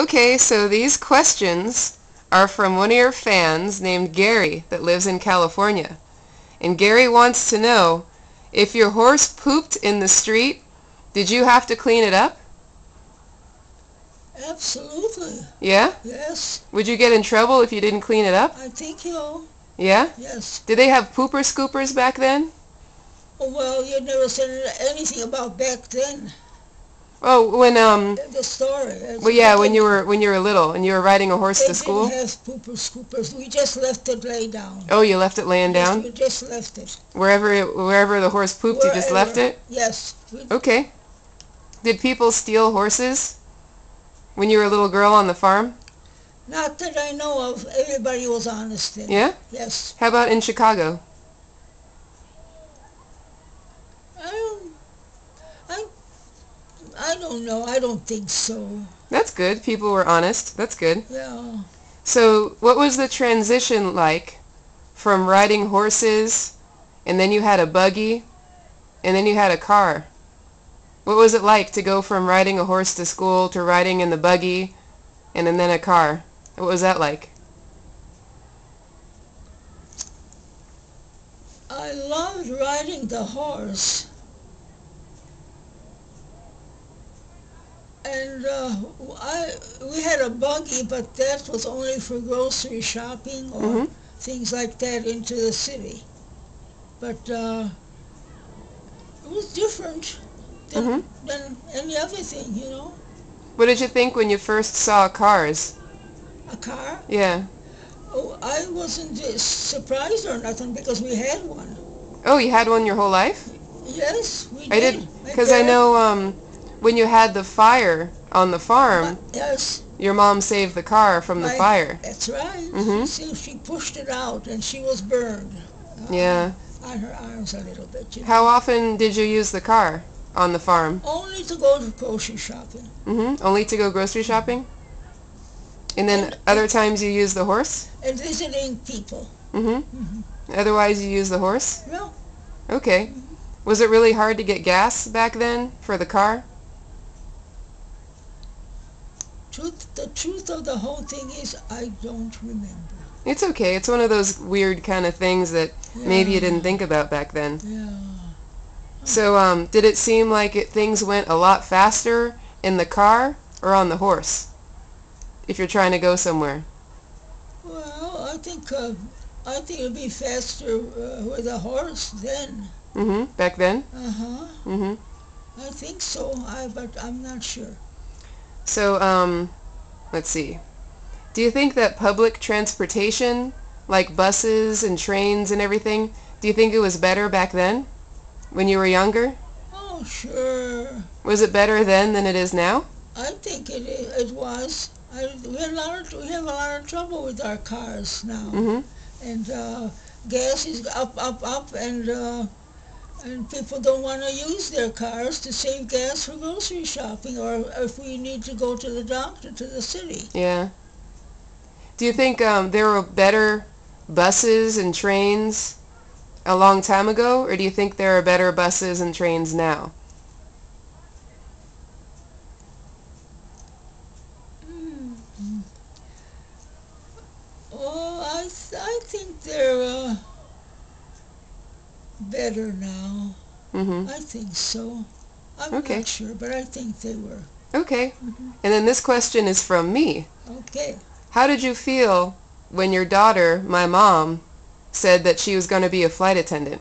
Okay, so these questions are from one of your fans named Gary that lives in California. And Gary wants to know, if your horse pooped in the street, did you have to clean it up? Absolutely. Yeah? Yes. Would you get in trouble if you didn't clean it up? I think so. Yeah? Yes. Did they have pooper scoopers back then? Oh, well, you never said anything about back then. Oh, The story. well, yeah, when you were little and you were riding a horse They to school? didn't have pooper scoopers. We just left it lay down. Oh, you left it laying Yes, down? we just left it. Wherever the horse pooped, you just left it? Yes. Okay. Did people steal horses when you were a little girl on the farm? Not that I know of. Everybody was honest then. Yeah? Yes. How about in Chicago? I don't know. I don't think so. That's good. People were honest. That's good. Yeah. So what was the transition like from riding horses, and then you had a buggy, and then you had a car? What was it like to go from riding a horse to school to riding in the buggy and then a car? What was that like? I loved riding the horse. And we had a buggy, but that was only for grocery shopping or things like that into the city. But it was different than any other thing, you know. What did you think when you first saw cars? A car? Yeah. Oh, I wasn't surprised or nothing because we had one. Oh, you had one your whole life? Yes, we I did, because I know when you had the fire on the farm, yes, your mom saved the car from the fire. That's right. She pushed it out and she was burned. Yeah. On her arms a little bit. You know. How often did you use the car on the farm? Only to go to grocery shopping. Only to go grocery shopping? And then other times you use the horse? And visiting people. Otherwise you use the horse? Yeah. Okay. Was it really hard to get gas back then for the car? The truth of the whole thing is I don't remember. It's okay. It's one of those weird kind of things that maybe you didn't think about back then. Yeah. So did it seem like things went a lot faster in the car or on the horse if you're trying to go somewhere? Well, I think it'd be faster with a horse then. Back then? I think so. But I'm not sure. So let's see. Do you think that public transportation, like buses and trains and everything, do you think it was better back then when you were younger? Oh, sure. Was it better then than it is now? I think it was. We have a lot of trouble with our cars now. And gas is up, and people don't want to use their cars to save gas for grocery shopping or if we need to go to the doctor to the city. Yeah. Do you think there were better buses and trains a long time ago, or do you think there are better buses and trains now? Oh, I think they're better now. I think so. I'm not sure, but I think they were. Okay. And then this question is from me. Okay. How did you feel when your daughter, my mom, said that she was going to be a flight attendant?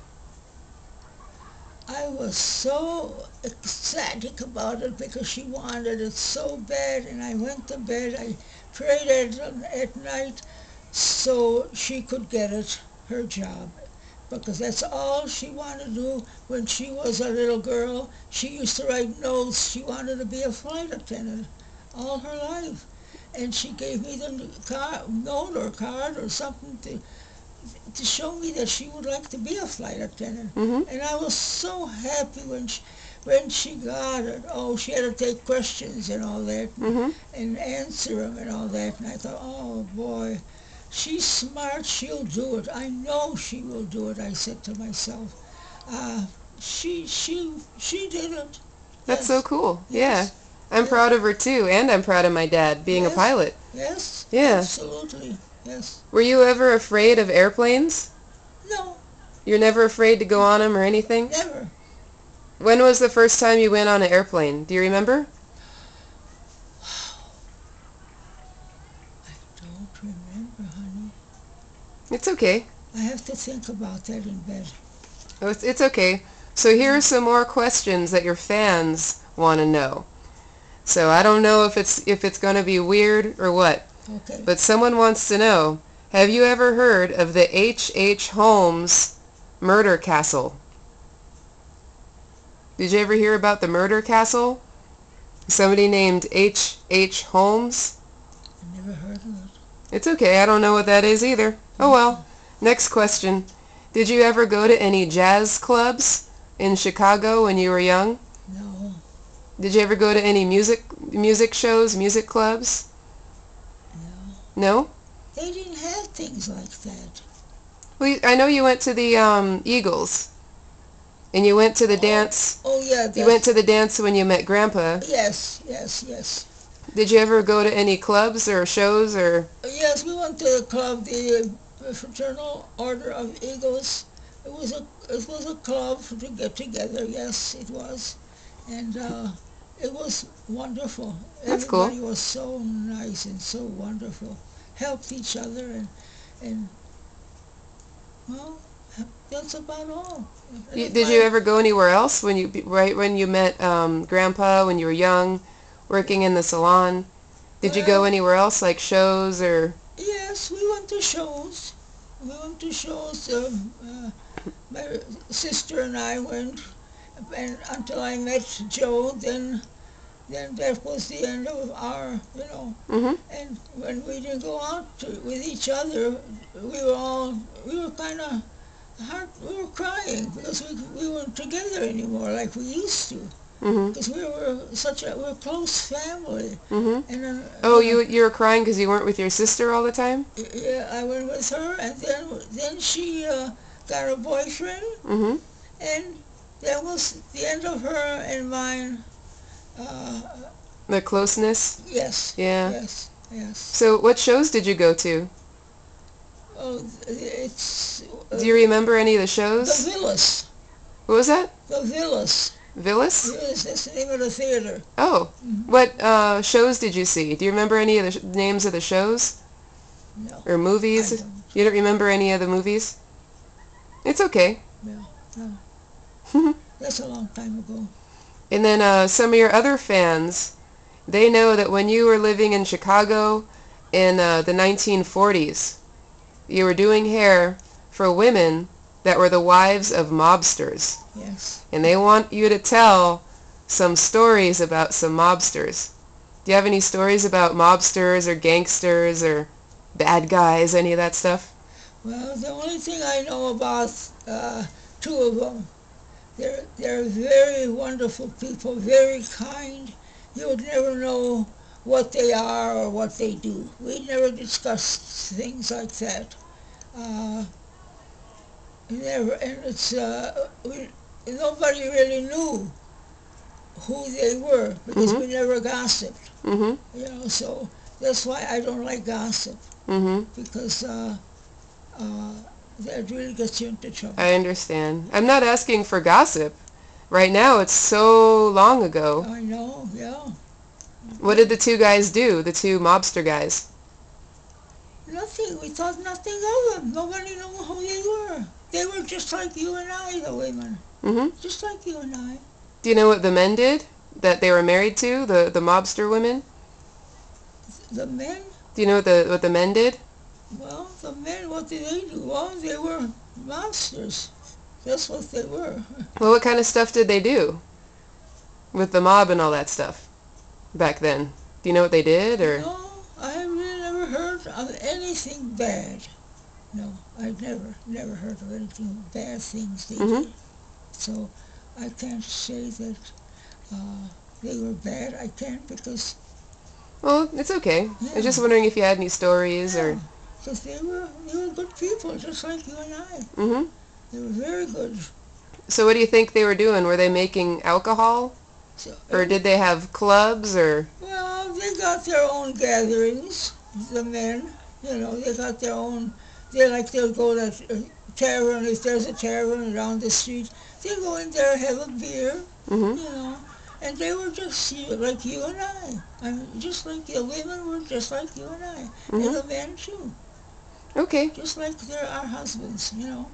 I was so ecstatic about it because she wanted it so bad, and I went to bed. I prayed at night so she could get it, her job, because that's all she wanted to do when she was a little girl. She used to write notes. She wanted to be a flight attendant all her life. And she gave me the note or card or something to show me that she would like to be a flight attendant. And I was so happy when she got it. Oh, she had to take questions and all that and answer them and all that. And I thought, oh boy, she's smart. She'll do it. I know she will do it. I said to myself, she did it. That's so cool. Yes. Yeah. I'm Yes. proud of her too, and I'm proud of my dad being a Yes. pilot. Yes. Yeah. Absolutely. Yes. Were you ever afraid of airplanes? No. You're never afraid to go on them or anything? Never. When was the first time you went on an airplane? Do you remember? I don't remember, honey. It's okay. I have to think about that in bed. Oh, it's okay. So here are some more questions that your fans want to know. So I don't know if it's going to be weird or what, Okay. but someone wants to know, have you ever heard of the H.H. Holmes murder castle? Did you ever hear about the murder castle? Somebody named H.H. Holmes? I never heard of it. It's okay. I don't know what that is either. Oh well. Next question. Did you ever go to any jazz clubs in Chicago when you were young? No. Did you ever go to any music shows, music clubs? No. No? They didn't have things like that. Well, I know you went to the Eagles, and you went to the dance. Oh yeah. You went to the dance when you met Grandpa. Yes. Yes. Yes. Did you ever go to any clubs or shows or? Yes, we went to the club, the Fraternal Order of Eagles. It was a club to get together. Yes, it was, and it was wonderful. That's cool. Everybody was so nice and so wonderful. Helped each other and well, that's about all. Did you ever go anywhere else right when you met Grandpa when you were young, working in the salon? Did you go Well, anywhere else like shows or? yes, we went to shows. We went to shows. My sister and I went, and until I met Joe, then that was the end of our. Mhm. And when we didn't go out with each other, we were kind of hard. We were crying because we weren't together anymore like we used to. Mhm. Because we were close family. Mhm. And then, Oh, you were crying because you weren't with your sister all the time? yeah, I went with her, and then she got a boyfriend, Mhm. and that was the end of her and mine. Uh, The closeness? yes, Yeah. yes, yes. So what shows did you go to? Oh, it's Do you remember any of the the shows? Villas. What was that? The Villas. Villas? Villas. That's the name of the theater. Oh. Mhm. What shows did you see? Do you remember any of the names of the shows No, or I movies? don't. You don't remember any of the movies? It's okay. No, no. That's a long time ago. And then some of your other fans, they know that when you were living in Chicago in the 1940s, you were doing hair for women that were the wives of mobsters. Yes. And they want you to tell some stories about some mobsters. Do you have any stories about mobsters or gangsters or bad guys, any of that stuff? Well, the only thing I know about two of them, they're very wonderful people, very kind. You would never know what they are or what they do. We never discussed things like that. Uh, Never, and nobody really knew who they were because we Mhm. never gossiped. Mhm. So that's why I don't like gossip Mhm. because that really gets you into trouble. I understand. I'm not asking for gossip. Right now, it's so long ago. I know, yeah. What did the two guys do? The two mobster guys? Nothing. We thought nothing of them. Nobody knew who they were. They were just like you and I, the women. Mhm. Just like you and I. Do you know what the men did that they were married to? The mobster women? The men, Do you know what the men did? well, the men, what did they do? Well, they were monsters. That's what they were. Well, what kind of stuff did they do with the mob and all that stuff back then? Do you know what they did or? No, I really never heard of anything bad. No, I've never heard of anything bad things they Mhm. did. So I can't say that they were bad. I can't because, Well, it's okay. I yeah, was just wondering if you had any stories yeah, or. because they were good people, just like you and I. Mhm. They were very good. So what do you think they were doing? Were they making alcohol? So, Or did they have clubs or? well, they got their own gatherings, the men. You know, they got their own. They'll go to a tavern, if there's a tavern around the street. They go in there, have a beer, Mhm. you know. And they were just like you and I. I mean, just like the women were just like you and I. And Mhm. the men too. Okay. Just like they're our husbands, you know.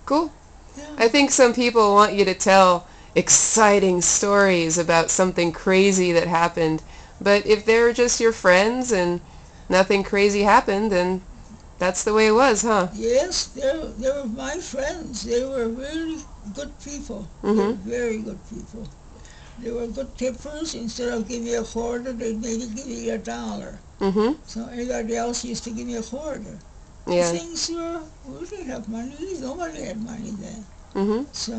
Cool. Yeah. I think some people want you to tell exciting stories about something crazy that happened, but if they're just your friends and nothing crazy happened, then that's the way it was, huh? Yes, they were my friends. They were really good people. They were Mhm. very good people. They were good tippers. Instead of giving me a quarter, they'd maybe give me $1. Mhm. So anybody else used to give me a quarter. The Yeah. things were, we didn't have money. Nobody had money then. Mhm. So,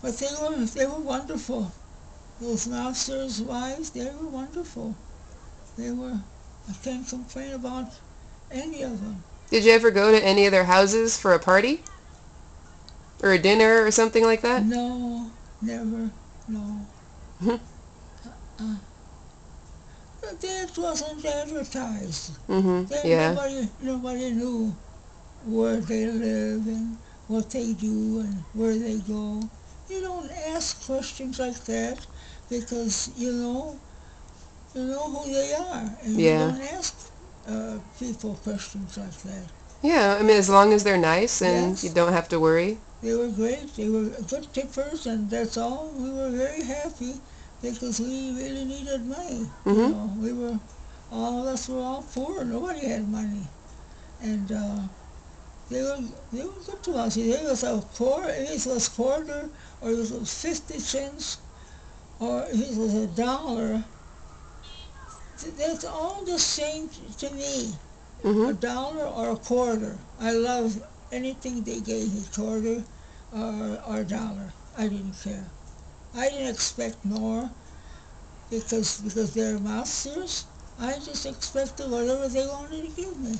but they were wonderful. Those masters' wives, they were wonderful. They were, I can't complain about any of them. Did you ever go to any of their houses for a party or a dinner or something like that? No, never, no. Mhm. Uh, that wasn't advertised. Mhm. Then Yeah. nobody knew where they live and what they do and where they go. You don't ask questions like that because you know who they are, and you Yeah. don't ask people questions like that. Yeah, I mean as long as they're nice and you Yes, don't have to worry. they were great. They were good tippers, and that's all. We were very happy because we really needed money. You Mhm. know, all of us were all poor. Nobody had money, and they were they were good to us. If it was quarter, or if it was 50 cents, or if it was $1, that's all the same to me. A Mhm. dollar or a quarter. I love anything they gave me, quarter or a dollar. I didn't care. I didn't expect more because they're masters. I just expected whatever they wanted to give me.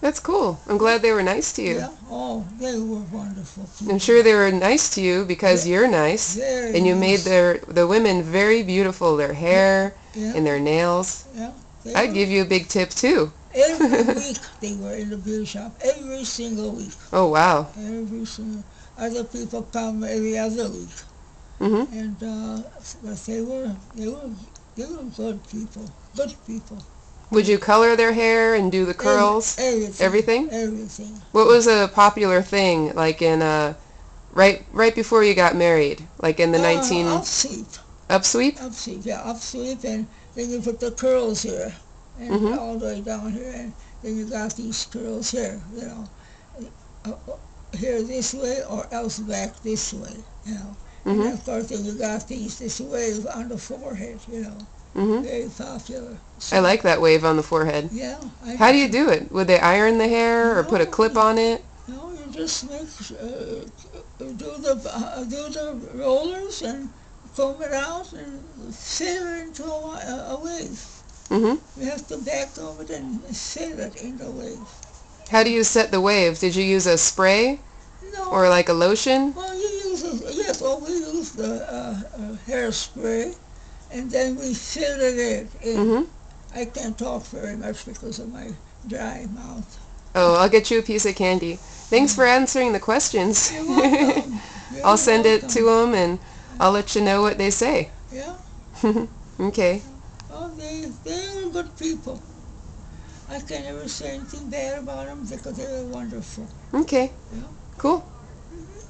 That's cool. I'm Yeah, glad they were nice to you. yeah. Oh, they were wonderful I'm people. sure they were nice to you because Ve- you're nice Very and you made nice. the women very beautiful, their Yeah, hair yeah, and their nails. yeah. They I'd were give you a big tip too. every week they were in the beauty shop. Every single week. Oh wow. Every single. Other people come every other week. Mhm. And but they were good people, good people. Would you color their hair and do the Every, curls? everything, Everything? everything. What was a popular thing like in right before you got married, like in the 19 Upsweep, upsweep? yeah, upsweep, and then you put the curls here, and Mhm. all the way down here, and then you got these curls here, here this way or else back this way. And Mhm. of course then you got this wave on the forehead. Mhm. Very popular. I So like that wave on the forehead. yeah, I How do do you too. do it? Would they iron the hair or put a No, clip on it? no, you just do the rollers and comb it out and fit it into a wave. Mhm. You have to back over it and fit it in the wave. How do you set the wave? Did you use a spray or No, like a lotion? well, yes, well, we use the hairspray, and then we fitted it in. Mhm. I can't talk very much because of my dry mouth. Oh, I'll get you a piece of candy. Thanks Oh, for answering the questions. you're welcome. I'll You're send it to welcome. them and I'll let you know what they say. Yeah. Okay. Oh, they were good people. I can never say anything bad about them because they were wonderful. Okay. Yeah. Cool. Mhm.